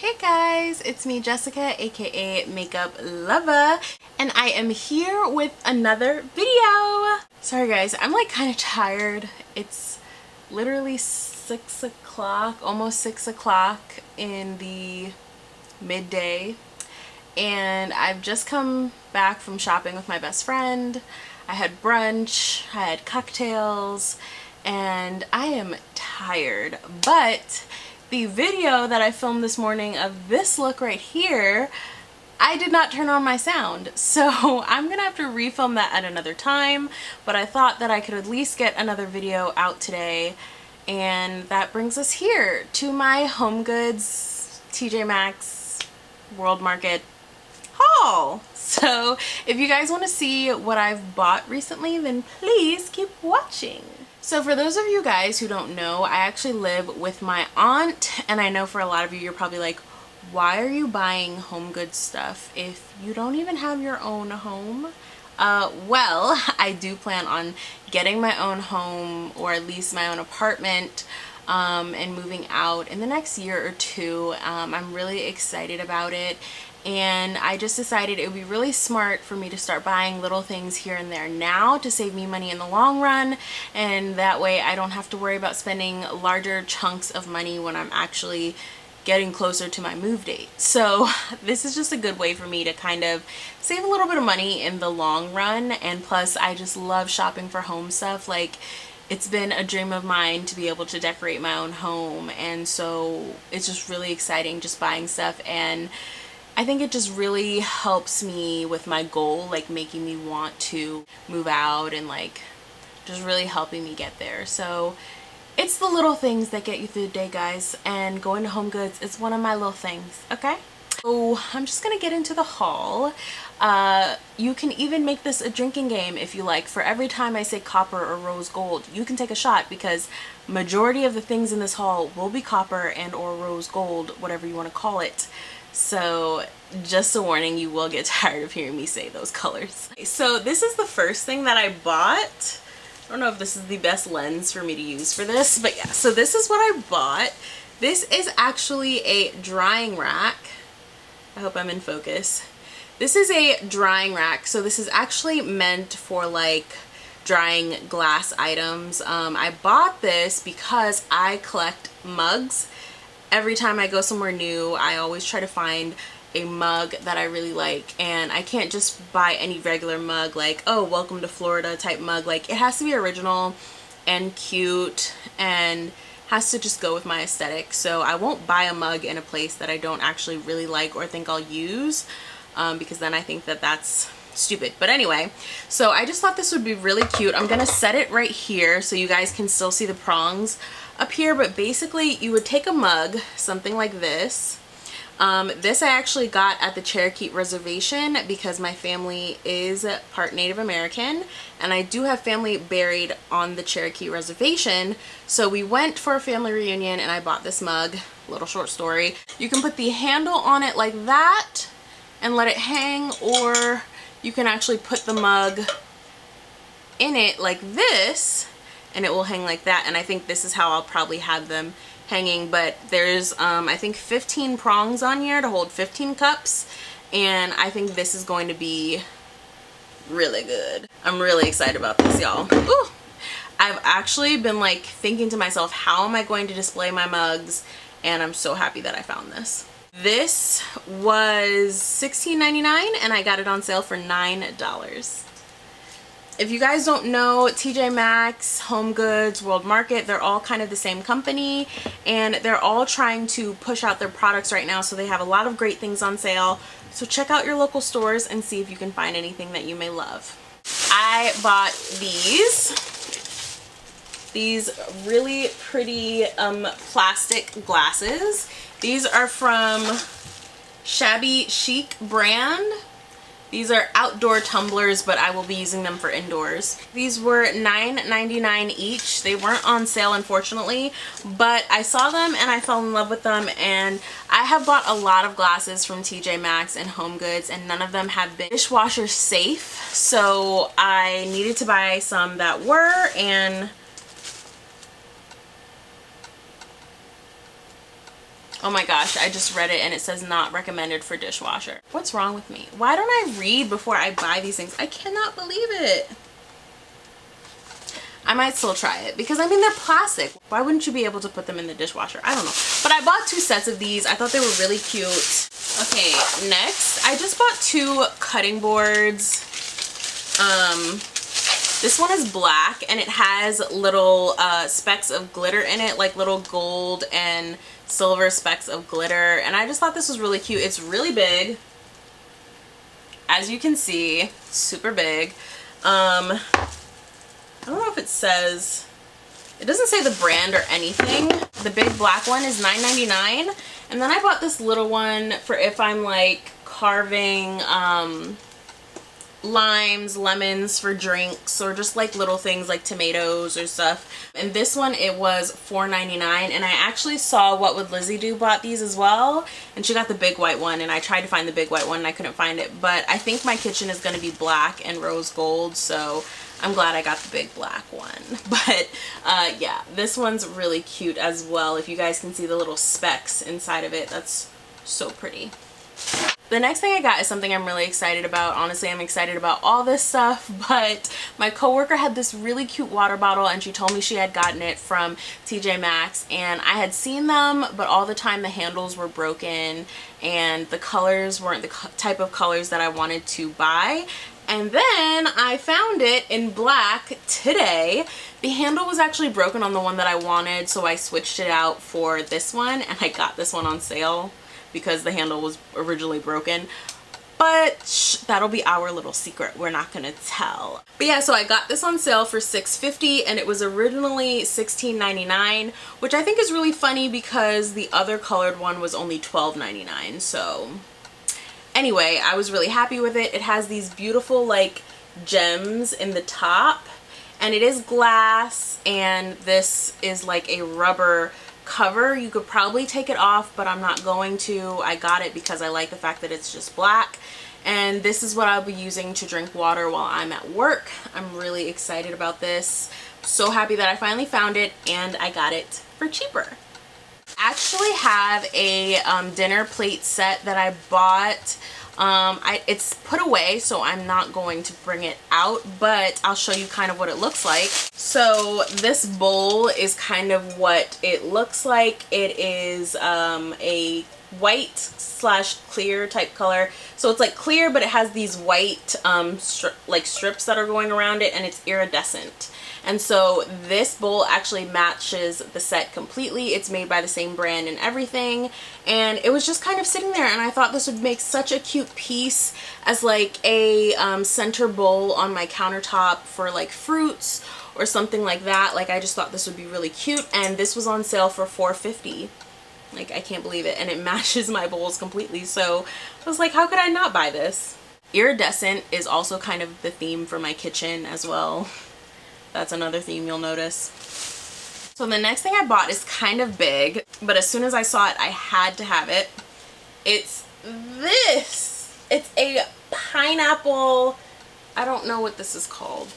Hey guys, it's me Jessica, aka Makeup Lover, and I am here with another video. Sorry guys, I'm like kind of tired. It's literally 6 o'clock, almost 6 o'clock in the midday, and I've just come back from shopping with my best friend. I had brunch, I had cocktails, and I am tired, but the video that I filmed this morning of this look right here, I did not turn on my sound, so I'm gonna have to refilm that at another time, but I thought that I could at least get another video out today, and that brings us here to my HOMEGOODS TJ Maxx World Market haul. So if you guys want to see what I've bought recently, then please keep watching. So for those of you guys who don't know, I actually live with my aunt, and I know for a lot of you, you're probably like, why are you buying HOMEGOODS stuff if you don't even have your own home? Well, I do plan on getting my own home, or at least my own apartment, and moving out in the next year or two. I'm really excited about it. And I just decided it would be really smart for me to start buying little things here and there now to save me money in the long run, and that way I don't have to worry about spending larger chunks of money when I'm actually getting closer to my move date. So this is just a good way for me to kind of save a little bit of money in the long run, and plus I just love shopping for home stuff. Like, it's been a dream of mine to be able to decorate my own home, and so it's just really exciting just buying stuff, and I think it just really helps me with my goal, like making me want to move out and like just really helping me get there. So it's the little things that get you through the day, guys, and going to HOMEGOODS is one of my little things, okay? So I'm just gonna get into the haul. You can even make this a drinking game if you like. For every time I say copper or rose gold, you can take a shot, because majority of the things in this haul will be copper and or rose gold, whatever you want to call it. So just a warning, you will get tired of hearing me say those colors. So this is the first thing that I bought. I don't know if this is the best lens for me to use for this, but yeah, so this is what I bought. This is actually a drying rack. I hope I'm in focus. This is a drying rack. So this is actually meant for like drying glass items. I bought this because I collect mugs. Every time I go somewhere new, I always try to find a mug that I really like, and I can't just buy any regular mug like, oh, welcome to Florida type mug. Like, it has to be original and cute and has to just go with my aesthetic. So I won't buy a mug in a place that I don't actually really like or think I'll use, because then I think that that's stupid. But anyway, so I just thought this would be really cute. I'm gonna set it right here so you guys can still see the prongs up here, but basically you would take a mug, something like this. This I actually got at the Cherokee Reservation because my family is part Native American, and I do have family buried on the Cherokee Reservation. So we went for a family reunion and I bought this mug. Little short story. You can put the handle on it like that and let it hang, or you can actually put the mug in it like this and it will hang like that. And I think this is how I'll probably have them hanging, but there's I think 15 prongs on here to hold 15 cups, and I think this is going to be really good. I'm really excited about this, y'all. Ooh. I've actually been like thinking to myself, how am I going to display my mugs, and I'm so happy that I found this. This was $16.99 and I got it on sale for $9. If you guys don't know, TJ Maxx, HOMEGOODS, World Market, they're all kind of the same company, and they're all trying to push out their products right now, so they have a lot of great things on sale. So check out your local stores and see if you can find anything that you may love. I bought these really pretty plastic glasses. These are from Shabby Chic brand. These are outdoor tumblers, but I will be using them for indoors. These were $9.99 each. They weren't on sale, unfortunately, but I saw them and I fell in love with them, and I have bought a lot of glasses from TJ Maxx and HOMEGOODS, and none of them have been dishwasher safe, so I needed to buy some that were, and Oh my gosh, I just read it and it says not recommended for dishwasher. What's wrong with me? Why don't I read before I buy these things? I cannot believe it. I might still try it because I mean they're plastic. Why wouldn't you be able to put them in the dishwasher? I don't know. But I bought 2 sets of these. I thought they were really cute. Okay, next I just bought 2 cutting boards. This one is black and it has little specks of glitter in it, like little gold and silver specks of glitter, and I just thought this was really cute. It's really big, as you can see, super big. I don't know if it says, it doesn't say the brand or anything. The big black one is $9.99, and then I bought this little one for if I'm like carving limes, lemons for drinks, or just like little things like tomatoes or stuff. And this one, it was $4.99, and I actually saw What Would Lizzie Do bought these as well, and she got the big white one, and I tried to find the big white one and I couldn't find it. But I think my kitchen is going to be black and rose gold, so I'm glad I got the big black one. But yeah, this one's really cute as well. If you guys can see the little specks inside of it, that's so pretty. The next thing I got is something I'm really excited about. Honestly, I'm excited about all this stuff, but my coworker had this really cute water bottle and she told me she had gotten it from TJmaxx, and I had seen them, but all the time the handles were broken and the colors weren't the type of colors that I wanted to buy. And then I found it in black today. The handle was actually broken on the one that I wanted, so I switched it out for this one, and I got this one on sale because the handle was originally broken. But that'll be our little secret. We're not gonna tell. But yeah, so I got this on sale for $6.50 and it was originally $16.99, which I think is really funny because the other colored one was only $12.99. So anyway, I was really happy with it. It has these beautiful like gems in the top, and it is glass, and this is like a rubber cover. You could probably take it off, but I'm not going to. I got it because I like the fact that it's just black, and this is what I'll be using to drink water while I'm at work. I'm really excited about this. So happy that I finally found it and I got it for cheaper. I actually have a dinner plate set that I bought. It's put away, so I'm not going to bring it out, but I'll show you kind of what it looks like. So this bowl is kind of what it looks like. It is a white slash clear type color. So it's like clear, but it has these white like strips that are going around it, and it's iridescent. And so this bowl actually matches the set completely. It's made by the same brand and everything. And it was just kind of sitting there, and I thought this would make such a cute piece as like a center bowl on my countertop for like fruits or something like that. Like, I just thought this would be really cute, and this was on sale for $4.50. Like, I can't believe it. And it matches my bowls completely. So I was like, how could I not buy this? Iridescent is also kind of the theme for my kitchen as well. That's another theme you'll notice. So the next thing I bought is kind of big, but as soon as I saw it, I had to have it. It's this. It's a pineapple, I don't know what this is called.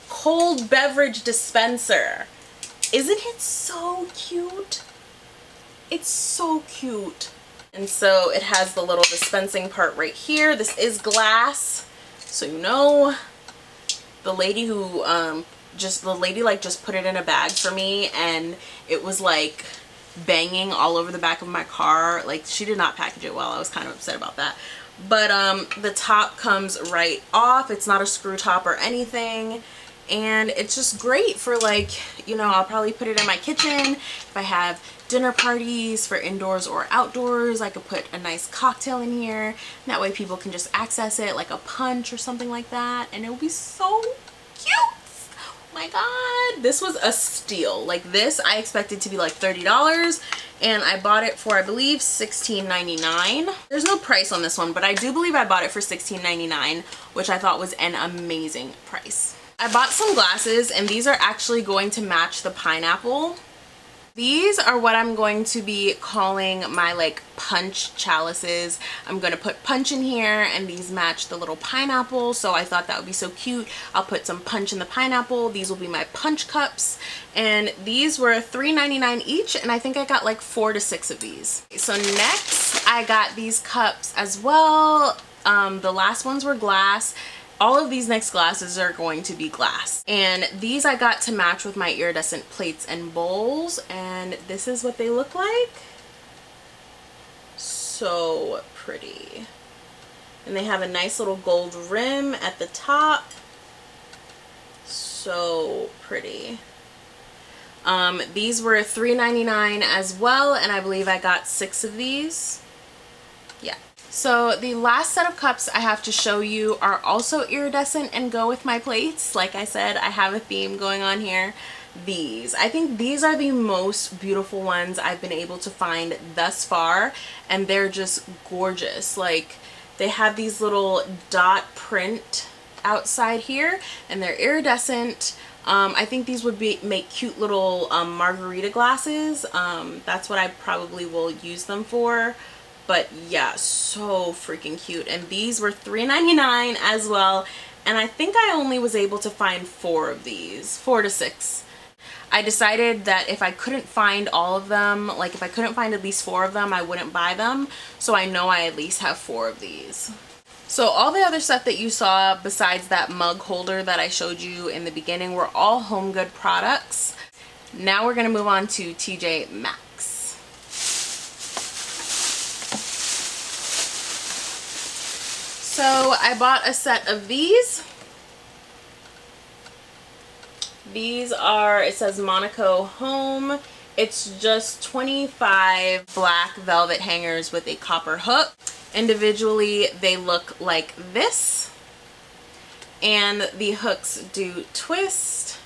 Cold beverage dispenser. Isn't it so cute? It's so cute. And so it has the little dispensing part right here. This is glass, so you know. The lady who just put it in a bag for me, and it was like banging all over the back of my car. Like, she did not package it well. I was kind of upset about that. But the top comes right off. It's not a screw top or anything, and it's just great for, like, you know, I'll probably put it in my kitchen if I have dinner parties for indoors or outdoors. I could put a nice cocktail in here, and that way people can just access it, like a punch or something like that, and it will be so cute. Oh my god, this was a steal. Like, this I expected to be like $30, and I bought it for, I believe, $16.99. There's no price on this one, but I do believe I bought it for $16.99, which I thought was an amazing price. I bought some glasses, and these are actually going to match the pineapple. These are what I'm going to be calling my like punch chalices. I'm going to put punch in here, and these match the little pineapple, so I thought that would be so cute. I'll put some punch in the pineapple. These will be my punch cups, and these were $3.99 each, and I think I got like 4 to 6 of these. So next I got these cups as well. The last ones were glass. All of these next glasses are going to be glass. And these I got to match with my iridescent plates and bowls. And this is what they look like. So pretty. And they have a nice little gold rim at the top. So pretty. These were $3.99 as well. And I believe I got 6 of these. Yeah. So the last set of cups I have to show you are also iridescent and go with my plates. Like I said, I have a theme going on here. These. I think these are the most beautiful ones I've been able to find thus far, and they're just gorgeous. Like, they have these little dot print outside here, and they're iridescent. I think these would make cute little margarita glasses. That's what I probably will use them for. But yeah, so freaking cute. And these were $3.99 as well. And I think I only was able to find 4 of these, 4 to 6. I decided that if I couldn't find all of them, like if I couldn't find at least 4 of them, I wouldn't buy them. So I know I at least have 4 of these. So all the other stuff that you saw besides that mug holder that I showed you in the beginning were all HOMEGOOD products. Now we're gonna move on to tjmaxx. So I bought a set of these. These are, it says Monaco Home. It's just 25 black velvet hangers with a copper hook. Individually, they look like this. And the hooks do twist.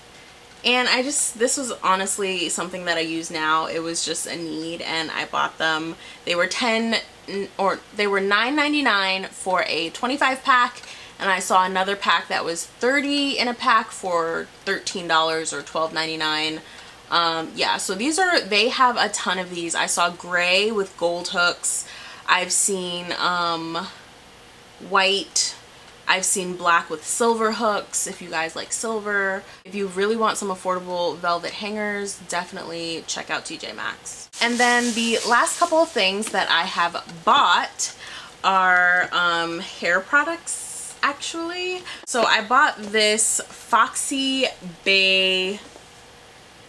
And this was honestly something that I use now. It was just a need, and I bought them. They were $9.99 for a 25 pack, and I saw another pack that was 30 in a pack for $13 or $12.99. Yeah, so they have a ton of these. I saw gray with gold hooks. I've seen white. I've seen black with silver hooks, if you guys like silver. If you really want some affordable velvet hangers, definitely check out tjmaxx. And then the last couple of things that I have bought are hair products, actually. So I bought this Foxy Bay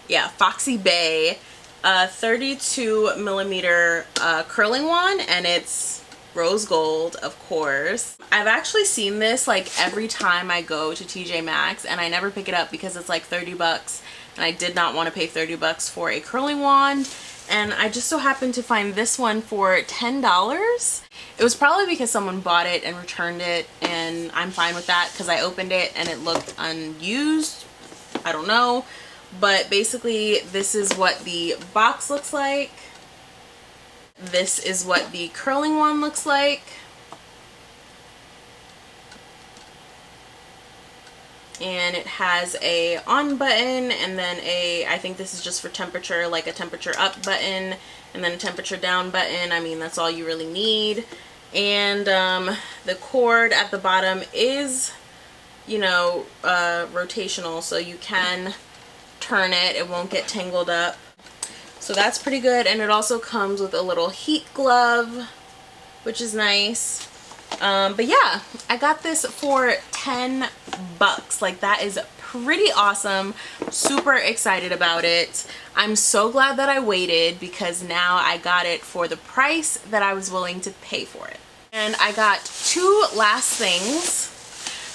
32 millimeter curling wand, and it's rose gold, of course. I've actually seen this like every time I go to tjmaxx, and I never pick it up because it's like 30 bucks, and I did not want to pay 30 bucks for a curling wand. And I just so happened to find this one for $10. It was probably because someone bought it and returned it, and I'm fine with that because I opened it and it looked unused. I don't know, but basically this is what the box looks like. This is what the curling one looks like. And it has a on button, and then I think this is just for temperature, like a temperature up button, and then a temperature down button. I mean, that's all you really need. And the cord at the bottom is, you know, rotational, so you can turn it. It won't get tangled up. So that's pretty good, and it also comes with a little heat glove, which is nice. But yeah, I got this for 10 bucks. Like, that is pretty awesome. Super excited about it. I'm so glad that I waited, because now I got it for the price that I was willing to pay for it. And I got 2 last things,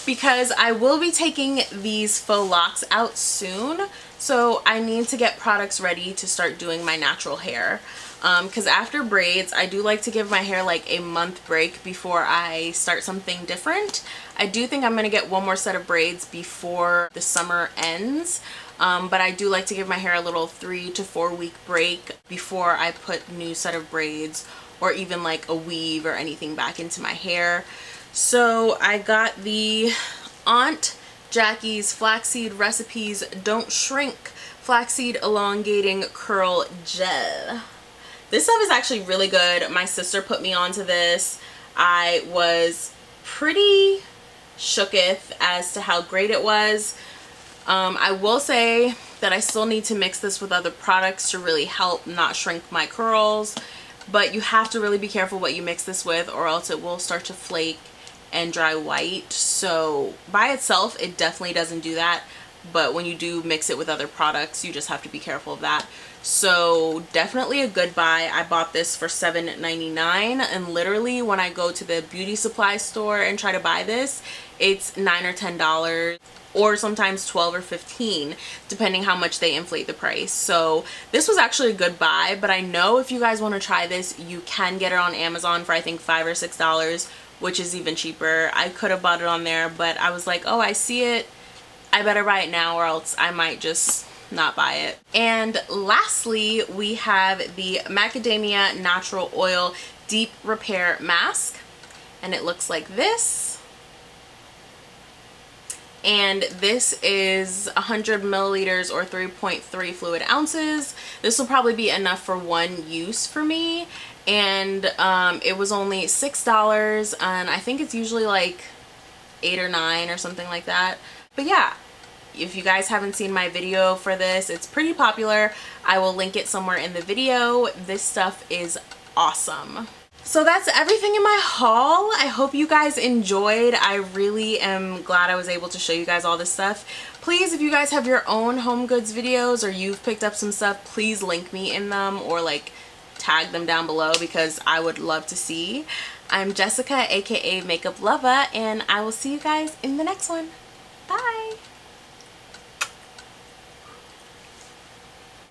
because I will be taking these faux locks out soon. So I need to get products ready to start doing my natural hair. Because after braids, I do like to give my hair like a month break before I start something different. I do think I'm going to get one more set of braids before the summer ends. But I do like to give my hair a little 3 to 4 week break before I put a new set of braids, or even like a weave or anything back into my hair. So I got the Aunt Jackie's Flaxseed Recipes Don't Shrink Flaxseed Elongating Curl Gel. This stuff is actually really good. My sister put me onto this. I was pretty shooketh as to how great it was. I will say that I still need to mix this with other products to really help not shrink my curls, but you have to really be careful what you mix this with, or else it will start to flake and dry white. So by itself it definitely doesn't do that, but when you do mix it with other products you just have to be careful of that. So definitely a good buy. I bought this for $7.99, and literally when I go to the beauty supply store and try to buy this, it's $9 or $10, or sometimes 12 or 15, depending how much they inflate the price. So this was actually a good buy, but I know if you guys want to try this, you can get it on Amazon for I think $5 or $6, which is even cheaper. I could have bought it on there, but I was like, oh, I see it, I better buy it now or else I might just not buy it. And lastly, we have the Macadamia Natural Oil Deep Repair Mask, and it looks like this. And this is 100 milliliters or 3.3 fluid ounces. This will probably be enough for one use for me, and it was only $6, and I think it's usually like $8 or $9 or something like that. But yeah, if you guys haven't seen my video for this, it's pretty popular. I will link it somewhere in the video. This stuff is awesome. So that's everything in my haul. I hope you guys enjoyed. I really am glad I was able to show you guys all this stuff. Please, if you guys have your own home goods videos or you've picked up some stuff, please link me in them or like tag them down below, because I would love to see. I'm Jessica, aka Makeup Lover, and I will see you guys in the next one. Bye.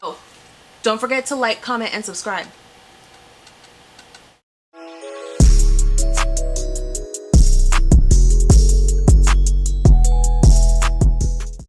Oh, don't forget to like, comment, and subscribe.